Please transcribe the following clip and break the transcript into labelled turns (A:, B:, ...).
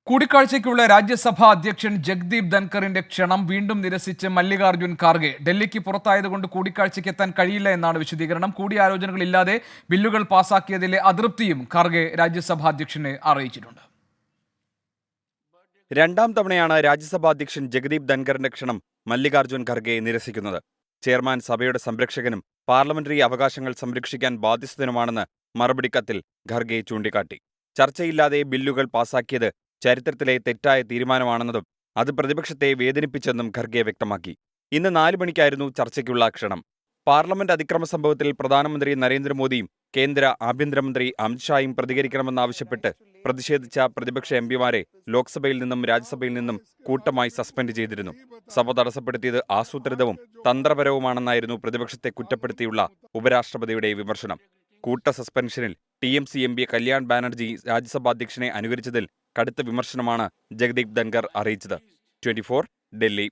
A: കൂടിക്കാഴ്ചയ്ക്കുള്ള രാജ്യസഭാ അധ്യക്ഷൻ ജഗ്ദീപ് ധൻഖറിന്റെ ക്ഷണം വീണ്ടും നിരസിച്ച് മല്ലികാർജ്ജുൻ ഖാർഗെ. ഡൽഹിക്ക് പുറത്തായതുകൊണ്ട് കൂടിക്കാഴ്ചയ്ക്ക് എത്താൻ കഴിയില്ല എന്നാണ് വിശദീകരണം. കൂടിയാലോചനകളില്ലാതെ ബില്ലുകൾ പാസാക്കിയതിലെ അതൃപ്തിയും ഖാർഗെ രാജ്യസഭാ അധ്യക്ഷനെ അറിയിച്ചിട്ടുണ്ട്.
B: രണ്ടാം തവണയാണ് രാജ്യസഭാ അധ്യക്ഷൻ ജഗ്ദീപ് ധൻഖറിന്റെ ക്ഷണം മല്ലികാർജ്ജുൻ ഖാർഗെ നിരസിക്കുന്നത്. ചെയർമാൻ സഭയുടെ സംരക്ഷകനും പാർലമെന്ററി അവകാശങ്ങൾ സംരക്ഷിക്കാൻ ബാധ്യസ്ഥനുമാണെന്ന് മറുപടി കത്തിൽ ഖാർഗെ ചൂണ്ടിക്കാട്ടി. ചർച്ചയില്ലാതെ ബില്ലുകൾ പാസാക്കിയത് ചരിത്രത്തിലെ തെറ്റായ തീരുമാനമാണെന്നതും അത് പ്രതിപക്ഷത്തെ വേദനിപ്പിച്ചെന്നും ഖാർഗെ വ്യക്തമാക്കി. ഇന്ന് 4 മണിക്കായിരുന്നു ചർച്ചയ്ക്കുള്ള ക്ഷണം. പാർലമെന്റ് അതിക്രമ സംഭവത്തിൽ പ്രധാനമന്ത്രി നരേന്ദ്രമോദിയും കേന്ദ്ര ആഭ്യന്തരമന്ത്രി അമിത്ഷായും പ്രതികരിക്കണമെന്നാവശ്യപ്പെട്ട് പ്രതിഷേധിച്ച പ്രതിപക്ഷ എംപിമാരെ ലോക്സഭയിൽ നിന്നും രാജ്യസഭയിൽ നിന്നും കൂട്ടമായി സസ്പെൻഡ് ചെയ്തിരുന്നു. സഭ തടസ്സപ്പെടുത്തിയത് ആസൂത്രിതവും തന്ത്രപരവുമാണെന്നായിരുന്നു പ്രതിപക്ഷത്തെ കുറ്റപ്പെടുത്തിയുള്ള ഉപരാഷ്ട്രപതിയുടെ വിമർശനം. കൂട്ട സസ്പെൻഷനിൽ TMC MP കല്യാൺ ബാനർജി രാജ്യസഭാ അധ്യക്ഷനെ അനുകരിച്ചതിൽ കടുത്ത വിമർശനമാണ് ജഗ്ദീപ് ധൻഖർ അറിയിച്ചത്. 24 ഡൽഹി.